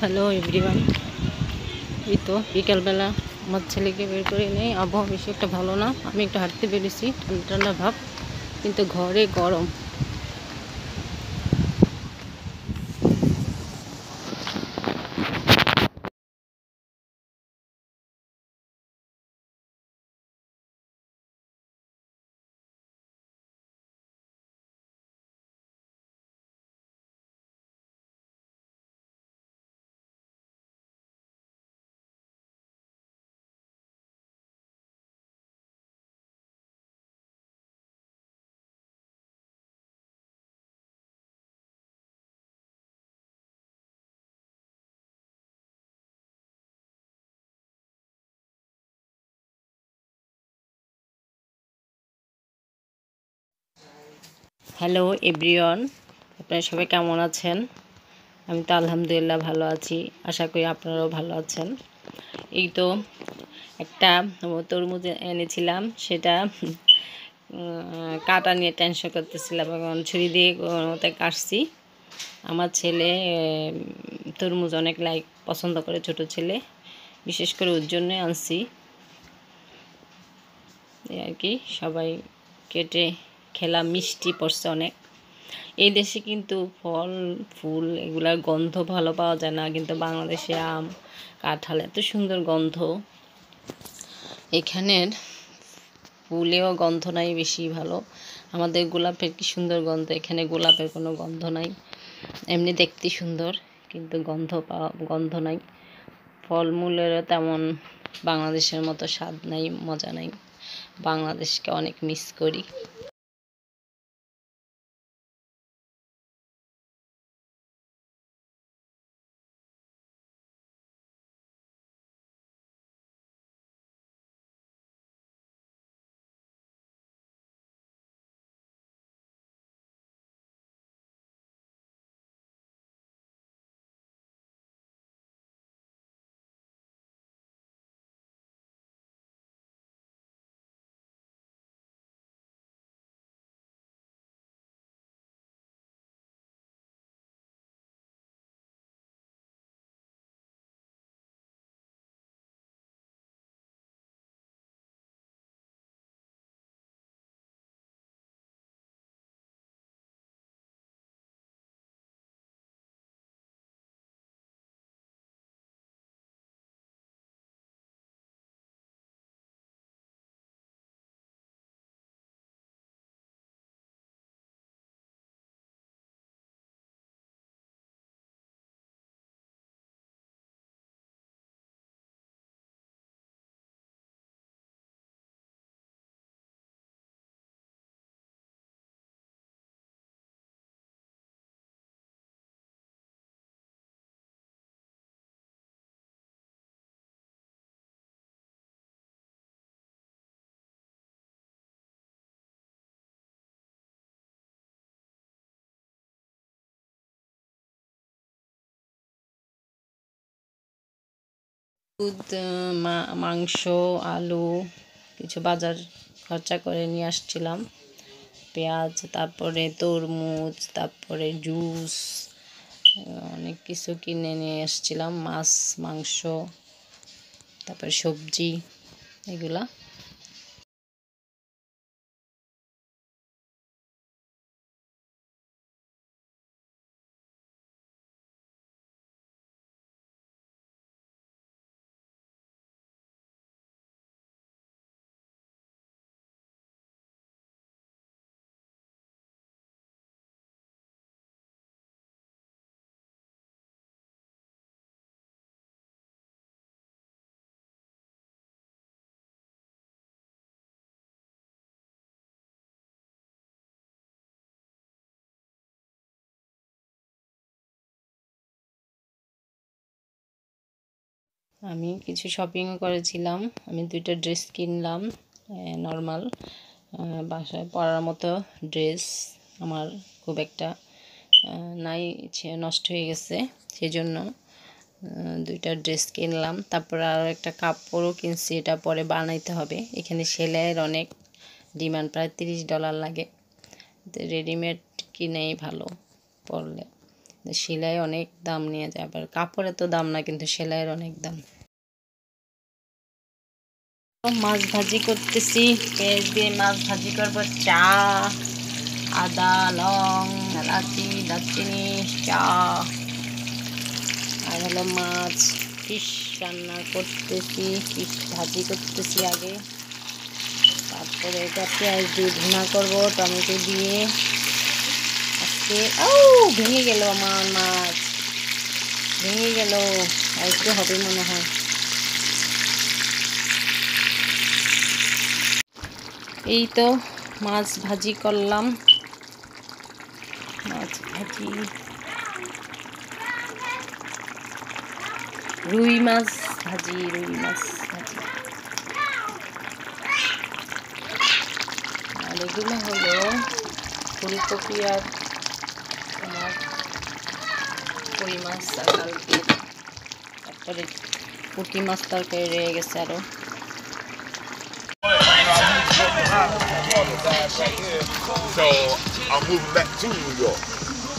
Hello everyone. এই তো বিকালবেলা আমার ছেলেকে বের করে নেই, আবহাওয়া বেশি একটা ভালো না। আমি একটু হাঁটতে বেরিয়েছি, ঠান্ডা ঠান্ডা ভাব, কিন্তু ঘরে গরম। হ্যালো এভরিওয়ান, আপনারা সবাই কেমন আছেন? আমি তো আলহামদুলিল্লাহ ভালো আছি, আশা করি আপনারাও ভালো আছেন। এই তো একটা তরমুজ এনেছিলাম, সেটা কাটা নিয়ে টেনশন করতেছিলাম এবং ছুরি দিয়ে ওটা কাটছি। আমার ছেলে তরমুজ অনেক পছন্দ করে, ছোট ছেলে, বিশেষ করে ওর জন্যে আনছি। এই আর কি, সবাই কেটে খেলাম, মিষ্টি পড়ছে অনেক। এই দেশে কিন্তু ফল ফুল এগুলার গন্ধ ভালো পাওয়া যায় না, কিন্তু বাংলাদেশে আম কাঁঠাল এত সুন্দর গন্ধ। এখানের ফুলেও গন্ধ নাই বেশি ভালো। আমাদের গোলাপের কি সুন্দর গন্ধ, এখানে গোলাপের কোনো গন্ধ নাই। এমনি দেখতে সুন্দর, কিন্তু গন্ধ নাই। ফলমূলেরও তেমন বাংলাদেশের মতো স্বাদ নাই, মজা নাই। বাংলাদেশকে অনেক মিস করি। দুধ, মাংস, আলু, কিছু বাজার খরচা করে নিয়ে আসছিলাম, পেঁয়াজ, তারপরে তরমুজ, তারপরে জুস, অনেক কিছু কিনে নিয়ে আসছিলাম, মাছ, মাংস, তারপরে সবজি, এগুলা। আমি কিছু শপিংও করেছিলাম। আমি 2টা ড্রেস কিনলাম, নর্মাল বাসায় পরার মতো ড্রেস। আমার খুব একটা নাই, নষ্ট হয়ে গেছে, সেজন্য 2টা ড্রেস কিনলাম। তারপর আরও একটা কাপড়ও কিনছি, এটা পরে বানাইতে হবে। এখানে সেলাইয়ের অনেক ডিমান্ড, প্রায় $30 লাগে। রেডিমেড কিনেই ভালো পরলে। সেলাই অনেক দাম নিয়ে যায়, আবার কাপড়ে তো দাম না, কিন্তু সেলাইয়ের অনেক দাম। মাছ ভাজি করতেছি, পেঁয়াজ দিয়ে মাছ ভাজি করব। চা, আদা, লং, এলাচি, দারচিনি, চা, আর হলো মাছ। ফিশ রান্না করতেছি, ফিশ ভাজি করতেছি আগে, তারপরে এটা পেঁয়াজ দিয়ে ভুনা করব টমেটো দিয়ে। আজকে ভেঙে গেল আমার মাছ, ভেঙে গেল, আর একটু হবে মনে হয়। এই তো মাছ ভাজি করলাম, মাছ ভাজি, রুই মাছ ভাজি, রুই মাছ ভাজি। আর এগুলো হলো ফুলকপি আর তোমার কই মাছ আর কালকে, তারপরে পুঁটি মাছ তরকারি রয়ে গেছে আরও। So I'm moving back to New York.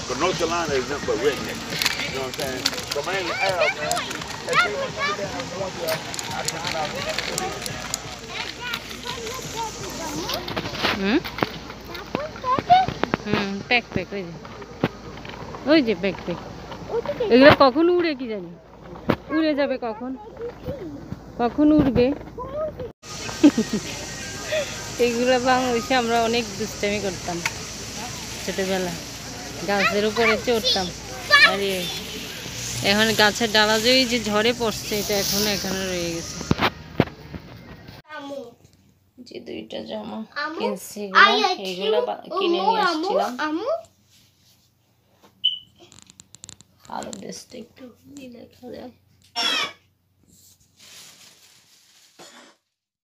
But North Carolina is nothing but redneck. You know what I'm saying? So mainly Arab, man. And see, when you get down north here, I took it out. Pack pack, ওই যে pack pack. এগুলো কখন উড়ে কি জানি, উড়ে যাবে কখন, কখন উড়বে। এগুলো বাংলাদেশে আমরা অনেক দুষ্টামি করতাম ছোটবেলা, গাছের উপরে চড়তাম। আরে এখন গাছের ডালা যে ঝড়ে পড়ছে, এটা এখনো এখানে রয়ে গেছে। যে দুইটা জামা কিনছি, এগুলো কিনে নিয়ে আসছিলাম। কালো ড্রেসটা একটু দেখা যায়।